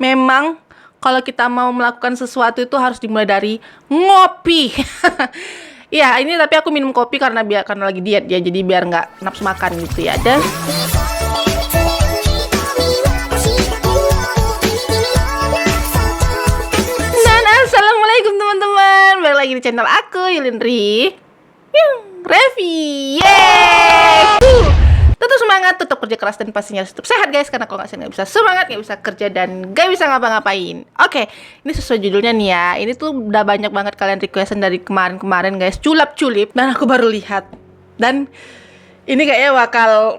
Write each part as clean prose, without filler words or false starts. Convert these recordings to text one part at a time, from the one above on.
Memang kalau kita mau melakukan sesuatu itu harus dimulai dari ngopi. Ya, ini tapi aku minum kopi karena lagi diet ya, jadi biar nggak nafsu makan gitu ya. Dan assalamualaikum teman-teman, balik lagi di channel aku Yulindri Revi. Yeay! Tetap semangat, tetap kerja keras, dan pastinya tetap sehat guys. Karena kalau nggak bisa semangat, nggak bisa kerja, dan nggak bisa ngapa-ngapain. Oke, ini sesuai judulnya nih ya. Ini tuh udah banyak banget kalian requestan dari kemarin-kemarin guys, culap-culip. Dan aku baru lihat. Dan ini kayaknya bakal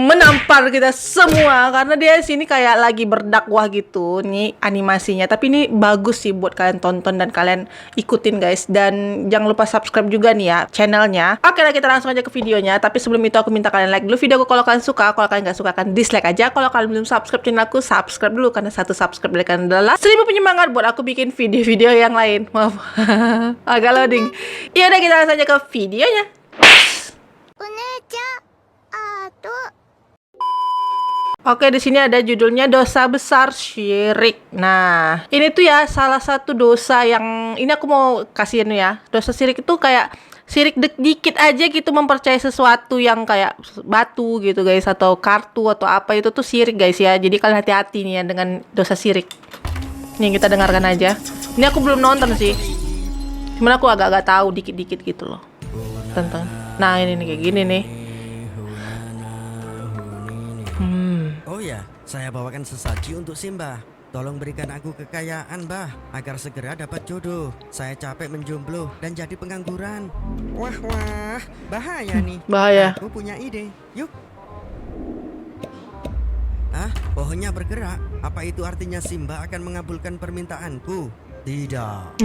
menampar kita semua, karena dia sini kayak lagi berdakwah gitu nih animasinya. Tapi ini bagus sih buat kalian tonton dan kalian ikutin guys. Dan jangan lupa subscribe juga nih ya channelnya. Oke lah, kita langsung aja ke videonya. Tapi sebelum itu aku minta kalian like dulu videoku kalau kalian suka. Kalau kalian nggak suka kan dislike aja. Kalau kalian belum subscribe channelku, subscribe dulu, karena satu subscribe dari kalian adalah 1000 penyemangat buat aku bikin video-video yang lain. Maaf, agak loading. Ya udah, kita langsung aja ke videonya. Oke, di sini ada judulnya dosa besar syirik. Nah, ini tuh ya salah satu dosa yang ini aku mau kasihin ya. Dosa syirik itu kayak syirik dikit aja gitu, mempercayai sesuatu yang kayak batu gitu guys, atau kartu atau apa, itu tuh syirik guys ya. Jadi kalian hati-hati nih ya dengan dosa syirik. Nih, kita dengarkan aja. Ini aku belum nonton sih. Cuman aku agak-agak tahu dikit-dikit gitu loh tentang. Nah, ini nih kayak gini nih. Oh ya, saya bawakan sesaji untuk Simba. Tolong berikan aku kekayaan, Bah, agar segera dapat jodoh. Saya capek menjomblo dan jadi pengangguran. Wah, bahaya nih. Bahaya. Aku punya ide. Yuk. Pohonnya bergerak. Apa itu artinya Simba akan mengabulkan permintaanku? Tidak.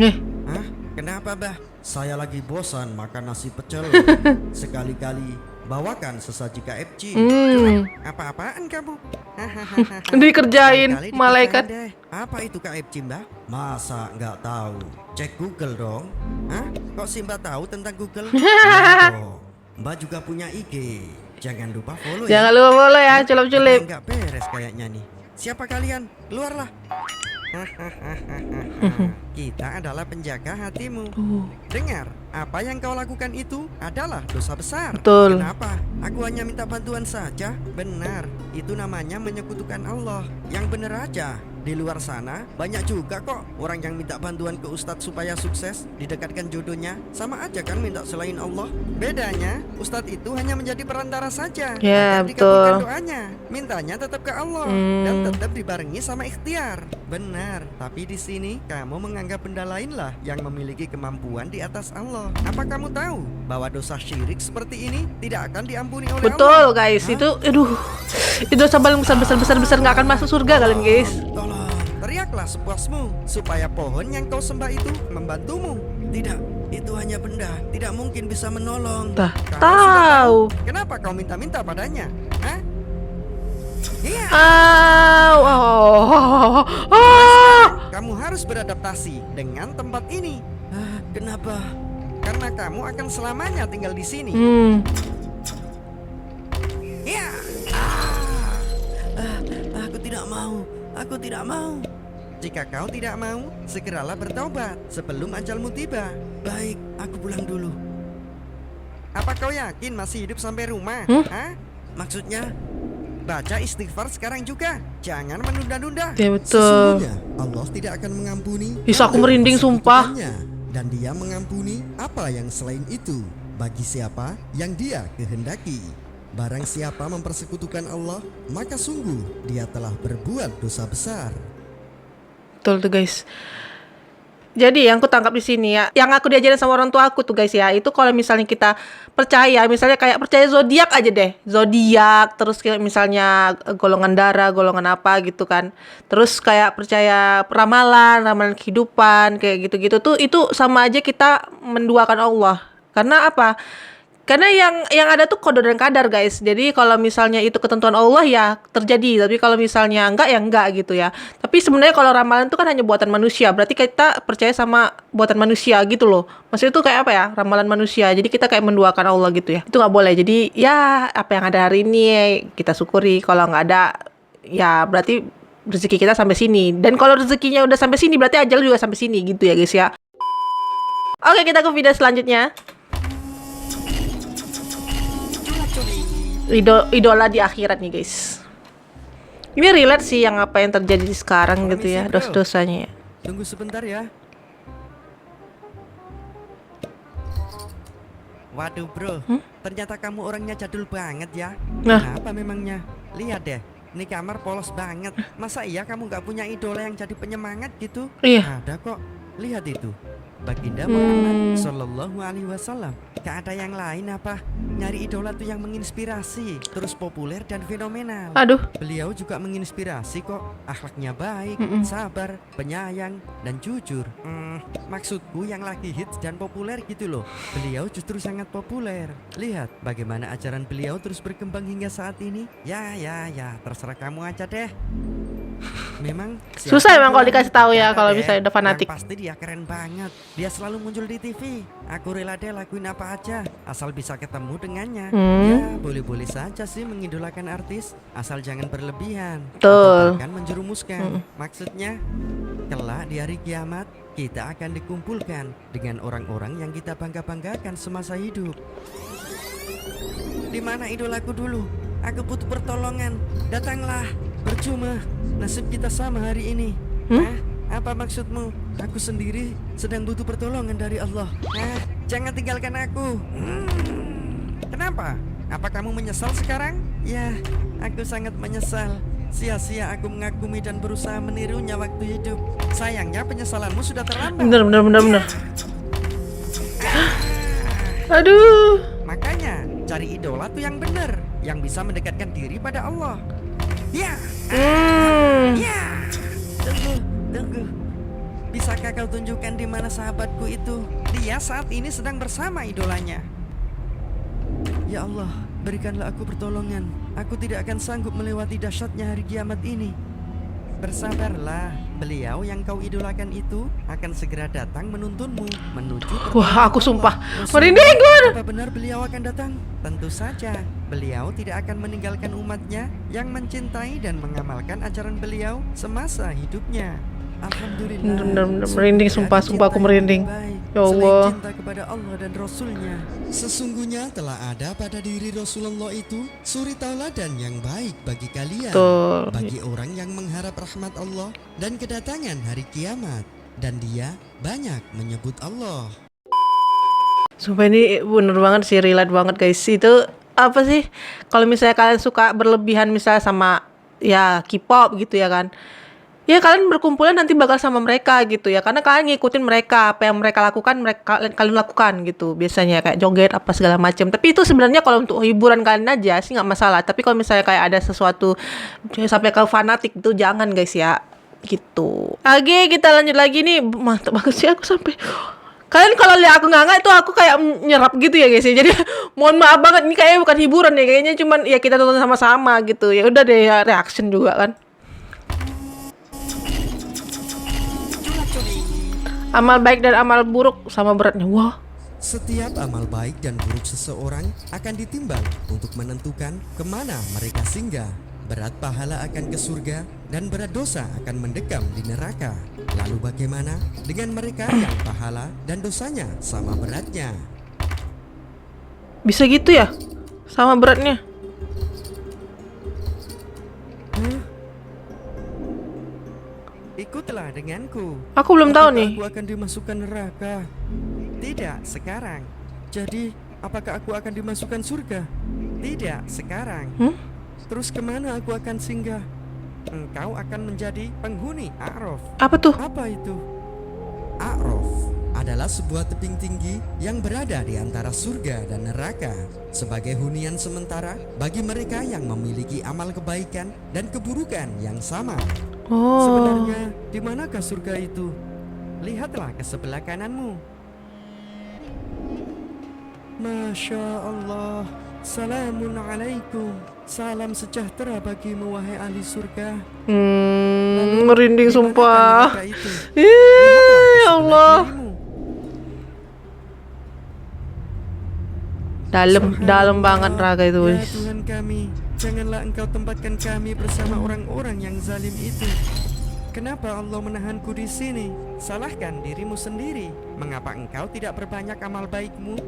Kenapa, Bah? Saya lagi bosan makan nasi pecel. Sekali-kali bawakan sesaji KFC. Apa-apaan kamu? Dikerjain malaikat. Apa itu KFC, Mbak? Masa nggak tahu? Cek Google dong. Kok Simba tahu tentang Google? Mbak juga punya IG. Jangan lupa follow ya. Jangan lupa follow ya, culip-culip. Nggak beres kayaknya nih. Siapa kalian? Keluarlah. Kita adalah penjaga hatimu. Dengar, apa yang kau lakukan itu adalah dosa besar. Betul. Kenapa? Aku hanya minta bantuan saja. Benar, itu namanya menyekutukan Allah. Yang benar aja. Di luar sana banyak juga kok orang yang minta bantuan ke ustadz supaya sukses, didekatkan jodohnya. Sama aja kan minta selain Allah. Bedanya, ustadz itu hanya menjadi perantara saja. Ya, Agar dikabulkan betul. doanya. Mintanya tetap ke Allah dan tetap dibarengi sama ikhtiar. Benar, tapi di sini kamu menganggap benda lain lah yang memiliki kemampuan di atas Allah. Apa kamu tahu bahwa dosa syirik seperti ini tidak akan diampuni oleh Allah? Betul guys, itu dosa paling besar nggak akan masuk surga kalian guys. Tolong, teriaklah sepuasmu supaya pohon yang kau sembah itu membantumu. Tidak, itu hanya benda, tidak mungkin bisa menolong. Dah Kamu sudah tahu. Kenapa kau minta-minta padanya? Iya. Kamu harus beradaptasi dengan tempat ini. Kenapa? Karena kamu akan selamanya tinggal di sini. Iya. Aku tidak mau. Aku tidak mau. Jika kau tidak mau, segeralah bertobat sebelum ajalmu tiba. Baik, aku pulang dulu. Apa kau yakin masih hidup sampai rumah? Maksudnya, baca istighfar sekarang juga. Jangan menunda-nunda. Ya betul. Sesungguhnya Allah tidak akan mengampuni. Bisa aku merinding sumpah. Dan Dia mengampuni apa yang selain itu bagi siapa yang Dia kehendaki. Barang siapa mempersekutukan Allah, maka sungguh dia telah berbuat dosa besar. Betul tuh guys. Jadi yang aku tangkap di sini ya, yang aku diajarin sama orang tua aku tuh guys ya, itu kalau misalnya kita percaya, misalnya kayak percaya zodiak aja deh, zodiak, terus kayak misalnya golongan darah, golongan apa gitu kan, terus kayak percaya ramalan kehidupan kayak gitu-gitu tuh, itu sama aja kita menduakan Allah. Karena apa? Karena yang ada tuh kode dan kadar guys. Jadi kalau misalnya itu ketentuan Allah ya terjadi, tapi kalau misalnya enggak ya enggak gitu ya. Tapi sebenarnya kalau ramalan itu kan hanya buatan manusia. Berarti kita percaya sama buatan manusia gitu loh. Maksudnya itu kayak apa ya? Ramalan manusia. Jadi kita kayak menduakan Allah gitu ya. Itu nggak boleh. Jadi ya apa yang ada hari ini kita syukuri. Kalau nggak ada ya berarti rezeki kita sampai sini. Dan kalau rezekinya udah sampai sini, berarti ajal juga sampai sini gitu ya guys ya. Oke, kita ke video selanjutnya. Idola di akhirat nih guys. Ini relate sih yang apa yang terjadi sekarang gitu ya, dos-dosanya ya. Tunggu sebentar ya. Waduh bro, ternyata kamu orangnya jadul banget ya. Nah. Kenapa memangnya? Lihat deh, ini kamar polos banget. Masa iya kamu nggak punya idola yang jadi penyemangat gitu? Iya. Ada kok, lihat itu. Baginda Muhammad Sallallahu Alaihi Wasallam. Gak ada yang lain apa? Nyari idola tuh yang menginspirasi, terus populer dan fenomenal. Aduh. Beliau juga menginspirasi kok. Akhlaknya baik, sabar, penyayang, dan jujur. Maksudku yang lagi hits dan populer gitu loh. Beliau justru sangat populer. Lihat bagaimana ajaran beliau terus berkembang hingga saat ini. Ya, terserah kamu aja deh. Memang susah emang kalau yang dikasih tahu ya ada kalau deh, misalnya udah fanatik. yang pasti dia keren banget. Dia selalu muncul di TV. Aku rela deh lakuin apa aja asal bisa ketemu dengannya. Ya boleh-boleh saja sih mengidolakan artis, asal jangan berlebihan Betul. atau bahkan menjerumuskan. Maksudnya kelak di hari kiamat kita akan dikumpulkan dengan orang-orang yang kita bangga-banggakan semasa hidup. Di mana idolaku dulu? Aku butuh pertolongan. Datanglah. Percuma, nasib kita sama hari ini. Apa maksudmu? Aku sendiri sedang butuh pertolongan dari Allah. Jangan tinggalkan aku. Kenapa? Apa kamu menyesal sekarang? Ya, aku sangat menyesal. Sia-sia aku mengagumi dan berusaha menirunya waktu hidup. Sayangnya penyesalanmu sudah terlambat. Bener. Aduh. Makanya cari idola tuh yang benar, yang bisa mendekatkan diri pada Allah. Ya. Tunggu. Bisakah kau tunjukkan di mana sahabatku itu? Dia saat ini sedang bersama idolanya. Ya Allah, berikanlah aku pertolongan. Aku tidak akan sanggup melewati dahsyatnya hari kiamat ini. Bersabarlah, beliau yang kau idolakan itu akan segera datang menuntunmu menuju. Wah, aku sumpah Rasulullah, merinding gue. apa benar beliau akan datang? Tentu saja, beliau tidak akan meninggalkan umatnya yang mencintai dan mengamalkan ajaran beliau semasa hidupnya. Alhamdulillah. Bener-bener merinding, sumpah aku merinding. Ya Allah. Cinta kepada Allah dan Rasulnya. Sesungguhnya telah ada pada diri Rasulullah itu suri tauladan yang baik bagi kalian. Betul. Bagi orang yang mengharap rahmat Allah dan kedatangan hari kiamat. Dan dia banyak menyebut Allah. Sumpah ini bener banget sih, relate banget guys. Itu apa sih? Kalau misalnya kalian suka berlebihan misalnya sama ya K-pop gitu ya kan. Ya kalian berkumpulan nanti bakal sama mereka gitu ya. Karena kalian ngikutin mereka, apa yang mereka lakukan kalian lakukan gitu. Biasanya kayak joget apa segala macam. Tapi itu sebenarnya kalau untuk hiburan kalian aja sih nggak masalah. Tapi kalau misalnya kayak ada sesuatu sampai ke fanatik itu jangan guys ya. Gitu. Oke, kita lanjut lagi nih. Mantap banget sih aku sampai. Kalian kalau lihat aku nganga itu aku kayak nyerap gitu ya guys ya. Jadi mohon maaf banget, ini kayaknya bukan hiburan ya, kayaknya cuman ya kita tonton sama-sama gitu. Ya udah deh ya, reaction juga kan. Amal baik dan amal buruk sama beratnya. Wah. Setiap amal baik dan buruk seseorang akan ditimbang untuk menentukan kemana mereka singgah. Berat pahala akan ke surga dan berat dosa akan mendekam di neraka. Lalu bagaimana dengan mereka yang pahala dan dosanya sama beratnya? Bisa gitu ya? Sama beratnya. Ikutlah denganku. Aku belum tahu nih. Aku akan dimasukkan neraka. Tidak sekarang. Jadi, apakah aku akan dimasukkan surga? Tidak sekarang. Terus kemana aku akan singgah? Engkau akan menjadi penghuni A'raf. Apa tuh? Apa itu? A'raf adalah sebuah tebing tinggi yang berada di antara surga dan neraka sebagai hunian sementara bagi mereka yang memiliki amal kebaikan dan keburukan yang sama. Oh. Sebenarnya di manakah surga itu? Lihatlah ke sebelah kananmu. Masya Allah. Salamun alaikum. Salam sejahtera bagimu wahai ahli surga. Merinding sumpah. Ya Allah. Dalam banget raga itu. Ya Tuhan kami, Janganlah engkau tempatkan kami bersama orang-orang yang zalim itu. Kenapa Allah menahanku di sini? Salahkan dirimu sendiri. Mengapa engkau tidak perbanyak amal baikmu?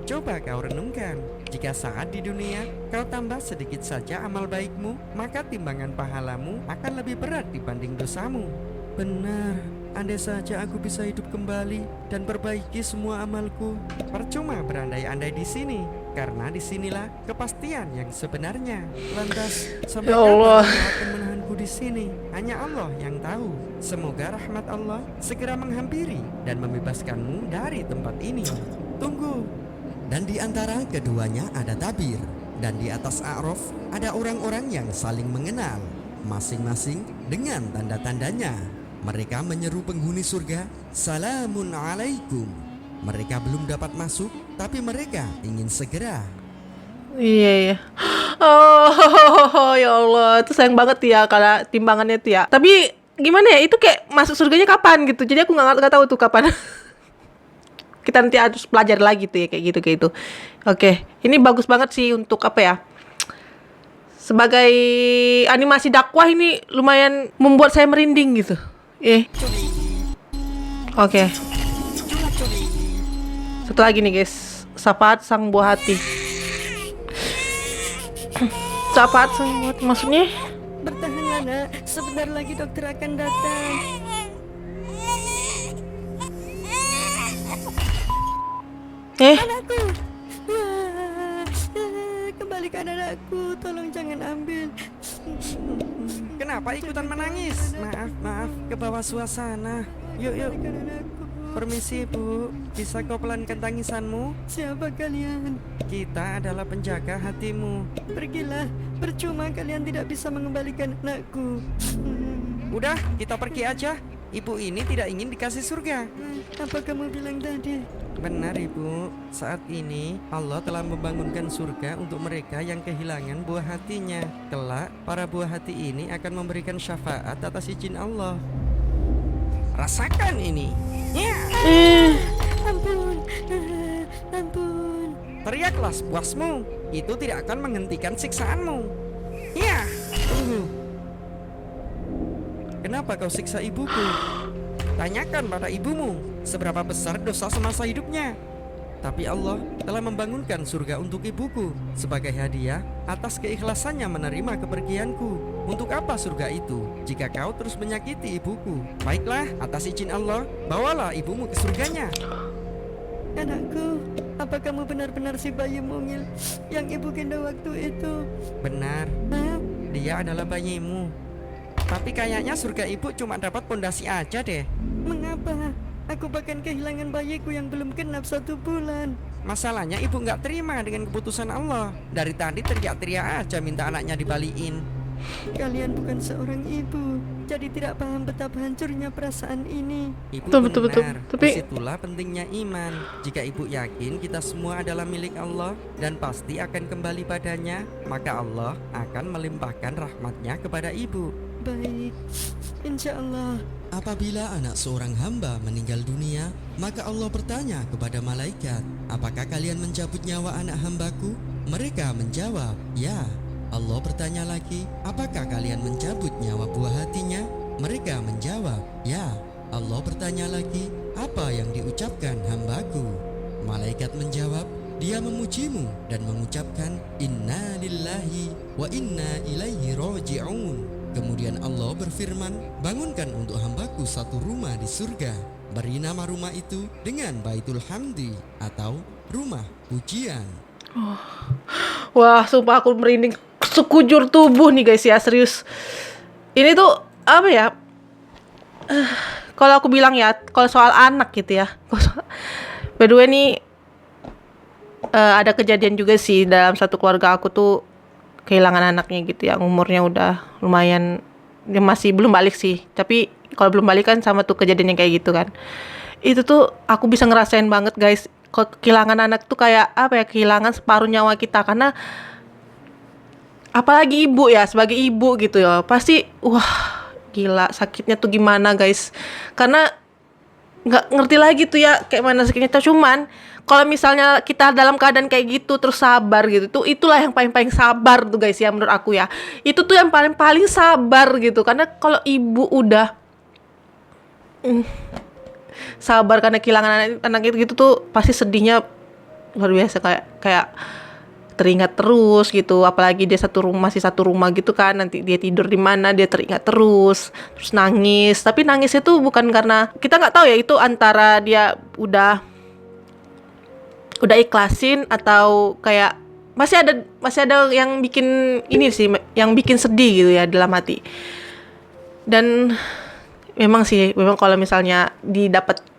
Coba kau renungkan. Jika saat di dunia kau tambah sedikit saja amal baikmu, maka timbangan pahalamu akan lebih berat dibanding dosamu. Benar, andai saja aku bisa hidup kembali dan perbaiki semua amalku. Percuma berandai-andai di sini, karena disinilah kepastian yang sebenarnya. Lantas, sampai Ya kapan Allah. Allah akan menahanku di sini? Hanya Allah yang tahu. Semoga rahmat Allah segera menghampiri dan membebaskanmu dari tempat ini. Tunggu. Dan di antara keduanya ada tabir, dan di atas A'raf ada orang-orang yang saling mengenal, masing-masing dengan tanda-tandanya. Mereka menyeru penghuni surga, "Salamun alaikum." Mereka belum dapat masuk, tapi mereka ingin segera. Iya, iya. Oh, ya Allah, itu sayang banget ya kalau timbangannya tuh ya. Tapi gimana ya, itu kayak masuk surganya kapan gitu. Jadi aku nggak tahu tuh kapan. Kita nanti harus belajar lagi tuh ya kayak gitu. Oke, ini bagus banget sih untuk apa ya? Sebagai animasi dakwah ini lumayan membuat saya merinding gitu. Oke. Satu lagi nih guys, syafaat sang buah hati. Syafaat sang buah hati maksudnya? Bertahanlah nak, sebentar lagi dokter akan datang. Anakku, kembalikan anakku, tolong jangan ambil. Kenapa ikutan menangis? Maaf, ke bawah suasana. Yuk. Permisi bu, bisa kau pelankan tangisanmu? Siapa kalian? Kita adalah penjaga hatimu. Pergilah, percuma kalian tidak bisa mengembalikan anakku. Udah, kita pergi aja. Ibu ini tidak ingin dikasih surga. Apa kamu bilang tadi? Benar ibu, saat ini Allah telah membangunkan surga untuk mereka yang kehilangan buah hatinya. Kelak, para buah hati ini akan memberikan syafaat atas izin Allah. Rasakan ini. Ya. Ampun. Teriaklah sepuasmu. Itu tidak akan menghentikan siksaanmu. Ya. Tunggu. Kenapa kau siksa ibuku? Tanyakan pada ibumu seberapa besar dosa semasa hidupnya. Tapi Allah telah membangunkan surga untuk ibuku sebagai hadiah atas keikhlasannya menerima kepergianku. Untuk apa surga itu jika kau terus menyakiti ibuku? Baiklah, atas izin Allah, bawalah ibumu ke surganya. Anakku, apa kamu benar-benar si bayi mungil yang ibu gendong waktu itu? Benar, dia adalah bayimu. Tapi kayaknya surga ibu cuma dapat pondasi aja deh. Mengapa? Aku bahkan kehilangan bayiku yang belum genap 1 bulan. Masalahnya ibu nggak terima dengan keputusan Allah. Dari tadi teriak-teriak aja minta anaknya dibalikin. Kalian bukan seorang ibu, jadi tidak paham betapa hancurnya perasaan ini. Ibu Betul. Tapi disitulah pentingnya iman. Jika ibu yakin kita semua adalah milik Allah dan pasti akan kembali padanya, maka Allah akan melimpahkan rahmatnya kepada ibu. Baik, insya Allah. Apabila anak seorang hamba meninggal dunia, maka Allah bertanya kepada malaikat, "Apakah kalian mencabut nyawa anak hambaku?" Mereka menjawab, "Ya." Allah bertanya lagi, "Apakah kalian mencabut nyawa buah hatinya?" Mereka menjawab, "Ya." Allah bertanya lagi, "Apa yang diucapkan hambaku?" Malaikat menjawab, "Dia memujimu dan mengucapkan, Inna lillahi wa inna ilaihi roji'un." Kemudian Allah berfirman, "Bangunkan untuk hambaku 1 rumah di surga. Beri nama rumah itu dengan Baitul Hamdi atau rumah pujian." wah, sumpah aku merinding sekujur tubuh nih guys ya, serius. Ini tuh apa ya? Kalau aku bilang ya, kalau soal anak gitu ya. By the way nih, ada kejadian juga sih dalam satu keluarga aku tuh kehilangan anaknya gitu yang umurnya udah lumayan, dia masih belum balik sih, tapi kalau belum balik kan sama tuh kejadian yang kayak gitu kan. Itu tuh aku bisa ngerasain banget guys, kalau kehilangan anak tuh kayak apa ya, kehilangan separuh nyawa kita. Karena apalagi ibu ya, sebagai ibu gitu ya, pasti wah gila sakitnya tuh gimana guys. Karena nggak ngerti lagi tuh ya kayak mana sakitnya. Cuman Kalau misalnya kita dalam keadaan kayak gitu terus sabar gitu, tuh itulah yang paling sabar tuh guys ya menurut aku ya. Itu tuh yang paling sabar gitu. Karena kalau ibu udah sabar karena kehilangan anak itu gitu tuh pasti sedihnya luar biasa, kayak teringat terus gitu, apalagi dia masih satu rumah gitu kan, nanti dia tidur di mana dia teringat terus nangis. Tapi nangisnya tuh bukan karena kita nggak tahu ya, itu antara dia udah ikhlasin atau kayak masih ada yang bikin ini sih, yang bikin sedih gitu ya dalam hati. Dan memang kalau misalnya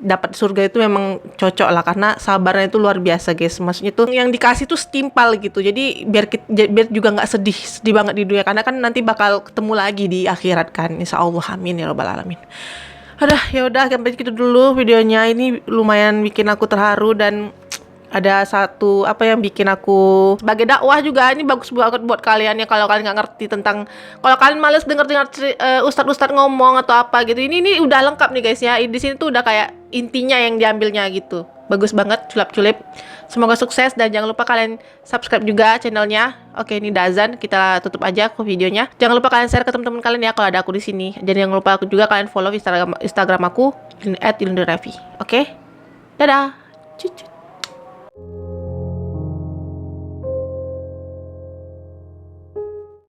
dapat surga itu memang cocok lah, karena sabarnya itu luar biasa guys. Maksudnya tuh yang dikasih tuh setimpal gitu, jadi biar juga nggak sedih banget di dunia, karena kan nanti bakal ketemu lagi di akhirat kan, insya Allah, amin ya robbal alamin. Ya udah, sampai gitu dulu videonya. Ini lumayan bikin aku terharu, dan ada satu apa yang bikin aku sebagai dakwah juga, ini bagus banget buat kalian ya, kalau kalian nggak ngerti tentang, kalau kalian males dengar ustadz ngomong atau apa gitu, ini udah lengkap nih guys ya. Di sini tuh udah kayak intinya yang diambilnya gitu. Bagus banget, culap-culip. Semoga sukses, dan jangan lupa kalian subscribe juga channelnya. Oke, ini Dazan, kita tutup aja ke videonya. Jangan lupa kalian share ke teman-teman kalian ya kalau ada aku di sini. Dan jangan lupa aku juga kalian follow Instagram aku @yulindrevi. Oke, dadah. Cucut.